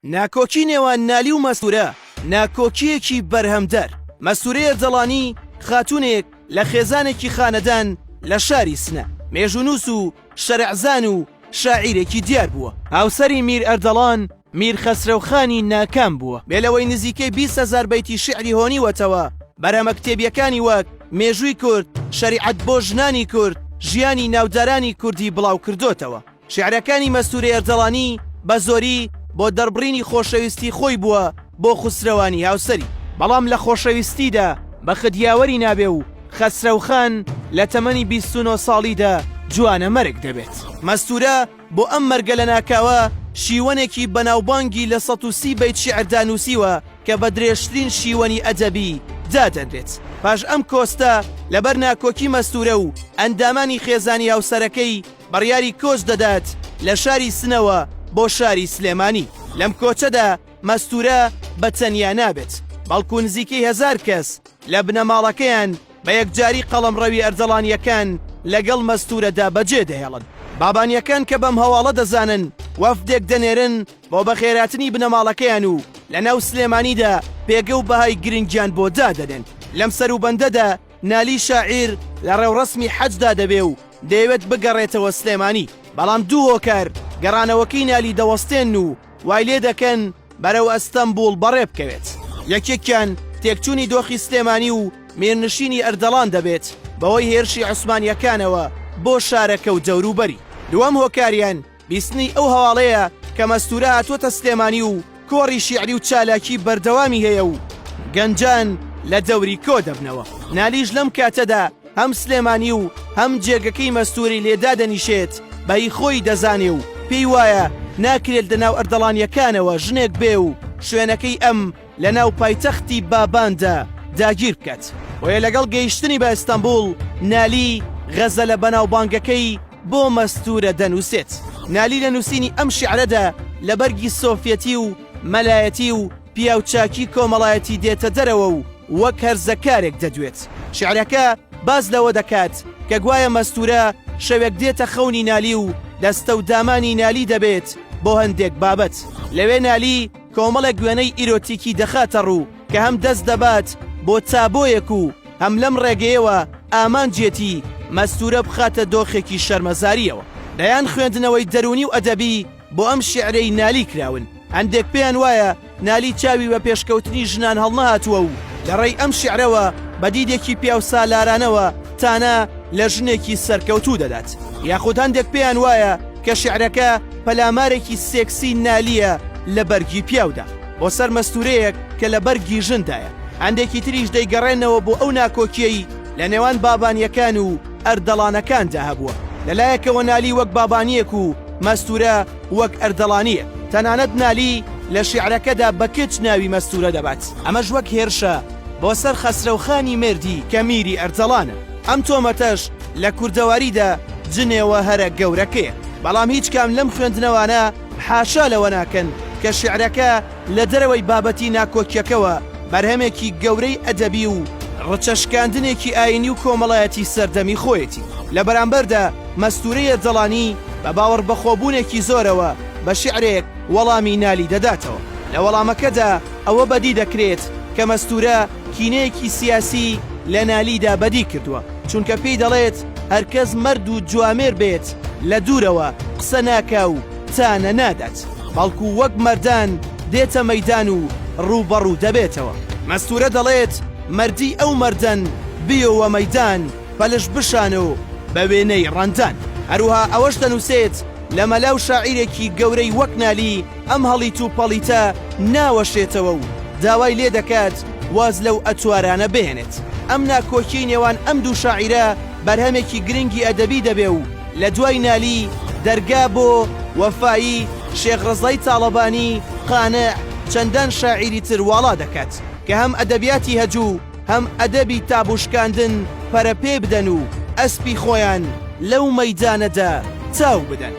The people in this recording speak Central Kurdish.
ناکۆکی نێوان نالی و مەستورە ناکۆکیەکی بەرهەمدەر. مەستورەیە دەڵانی خاتونێک لە خێزانێکی خانەدان لە شاری سنە، مێژونووس و شەرعزان و شاعیرێکی دیار بووە. هاوسەری میر ئەردەڵان میر خەسرەوخانی ناکام بووە، بێلەوەی نزیکەی 20,000 بەیتی شیعری هۆنیوەتەوە. بەرەمە کتێبیەکانی وەک مێژووی کورد، شەریعەت بۆ ژنانی کورد، ژیانی ناودارانی کوردی بڵاو کردوتەوە. شیعرەکانی مەستورەی ئەردەڵانی بە زۆری بۆ دەربڕینی خۆشەویستی خۆی بووە بۆ خوسرەوانی هاوسەری، بەڵام لە خۆشەویستیدا بە خدیاوەری نابێ و خەسرەوخان لە تەمەنی 29 ساڵیدا جوانە مەرگ دەبێت. مەستورە بۆ ئەم مەرگە لە ناکاوە شیوەنێکی بەناوبانگی لە 130 بەیت شیعردا نووسیوە کە بە درێژترین شیوەنی ئەدەبی دادەنرێت. پاش ئەم کۆستە لەبەر ناکۆکی مەستورە و ئەندامانی خێزانی هاوسەرەکەی بڕیاری کۆچ دەدات لە شاری سنەوە بۆ شاری سلێمانی. لەم کۆچەدا مەستورە بە تەنیا نابێت، بەڵکو نزیکەی 1000 کەس لە بنەماڵەکەیان بە یەکجاری قەڵەمڕەوی ئەردەڵانیەکان لەگەڵ مەستورەدا بەجێ دەهێڵن. بابانیەکان کە بەم هەواڵە دەزانن وەفدێک دەنێرن بۆ بەخێراتنی بنەماڵەکەیان و لە ناو سلێمانیدا پێگە و بەهای گرنگیان بۆ دادەدەن. لەم سەروبەندەدا نالی شاعیر لە ڕێوڕەسمی حەجدا دەبێ و دەیەوێت بگەڕێتەوە سلێمانی، بەڵام دوو هۆکار گەڕانەوەکەی نالی دەوەستێن و وای لێ دەکەن بەرەو ئەستەمبوڵ بەڕێ بکەوێت. یەکێکیان تێکچوونی دۆخی سلێمانی و مێرنشینی ئەردەڵان دەبێت بەوەی هێرشی عوسمانیەکانەوە بۆ شارەکە و دەوروبەری. دووەم هۆکاریان بیستنی ئەو هەواڵەیە کە مەستورە هاتووەتە سلێمانی و کۆڕی شیعری و چالاکی بەردەوامی هەیە و گەنجان لە دەوری کۆ دەبنەوە. نالیش لەم کاتەدا هەم سلێمانی و هەم جێگەکەی مەستوری لێدا دەنیشێت بەی خۆی دەزانێ و پێی وایە ناکرێت لەناو ئەردەڵانیەکانەوە ژنێک بێ و شوێنەکەی ئەم لە ناو پایتەختی باباندا داگیر بکات. وەیە لەگەڵ گەیشتنی بە ئەستەمبوڵ نالی غەزە لە بەناوبانگەکەی بۆ مەستورە دەنووسێت. نالی لە نووسینی ئەم شیعرەدا لە بەرگی سۆڤێتی و مەلایەتی و پیاوچاکی کۆمەڵایەتی دێتە دەرەوە و وەک هەرزەکارێک دەدوێت. شیعرەکە باز لەوە دەکات کە گوایە مەستورە شەوێک دێتە خەونی نالی و دەستە و دامانی نالی دەبێت بۆ هەندێک بابەت. لەوێ نالی کۆمەڵێک گوێنەی ئیرۆتیکی دەخاتە ڕوو کە هەم دەست دەبات بۆ چابۆیەک و هەم لەم ڕێگەیەوە ئامانجێتی مەستورە بخاتە دۆخێکی شەرمەزاریەوە. دەیان خوێندنەوەی دەرونی و ئەدەبی بۆ ئەم شیعرەی نالی کراون. هەندێک پێیان وایە نالی چاوی بە پێشکەوتنی ژنان هەڵنەهاتووە و لە ڕێی ئەم شیعرەوە بە دیدێکی پیاوسالارانەوە تانە لە ژنێکی سەرکەوتوو دەدات. یاخود هەندێک پێیان وایە کە شیعرەکە پەلامارێکی سێکسی نالیە لە بەرگی پیاودا بۆ سەر مەستورەیەک کە لە بەرگی ژندایە. هەندێکی تریش دەیگەڕێنەوە بۆ ئەو ناکۆکیەی لە نێوان بابانیەکان و ئەردەڵانەکاندا هەبووە. لەلایەکەوە نالی وەک بابانیەک و مەستورە وەک ئەردەڵانیە. تەنانەت نالی لە شیعرەکەدا بە کچ ناوی مەستورە دەبات. ئەمەش وەک هێرشە بۆ سەر خەسرەوخانی مێردی کە میری ئەردەڵانە. ئەم تۆمەتەش لە کوردەواریدا جنێوە هەرە گەورەکەیە، بەڵام هیچ کام لەم خوێندنەوانە حاشا لەوە ناکەن کە شیعرەکە لە دەرەوەی بابەتی ناکۆکیەکەوە بەرهەمێکی گەورەی ئەدەبی و ڕچەشکاندنێکی ئاینی و کۆمەڵایەتی سەردەمی خۆیەتی. لە بەرامبەردا مەستورەی ئەردەڵانی بە باوەڕ بەخۆبوونێکی زۆرەوە بە شیعرێک وەڵامی نالی دەداتەوە. لە وەڵامەکەدا ئەوە بەدی دەکرێت کە مەستورە کینەیەکی سیاسی لە نالیدا بەدی کردووە، چونکە پێی دەڵێت هەرکەس مەرد و جوامێر بێت لە دوورەوە قسە ناکا و تانە نادات، بەڵکو وەک مەردان دێتە مەیدان و ڕووبەڕوو دەبێتەوە. مەستورە دەڵێت مەردی ئەو مەردەن بیەوە مەیدان پەلش بشانە و بە وێنەی ڕەندان. هەروها ئەوەش دەنووسێت لە مەلاو شاعیرێکی گەورەی وەک نالی ئەم هەڵیت و پەڵیتە ناوەشێتەوە و داوای لێ دەکات واز لەو ئەتوارانە بهێنێت. ئەم ناکۆکی نێوان ئەم دوو شاعیرە بەرهەمێکی گرنگی ئەدەبی دەبێ و لە دوای نالی دەرگا بۆ وەفایی شێخ ڕزای تاڵەبانی قانع چەندان شاعیری تر واڵا دەکات کە هەم ئەدەبیاتی هەجوو هەم ئەدەبی تابوشکاندن پەرە پێ بدەن و ئەسپی خۆیان لەو مەیدانەدا چاو بدەن.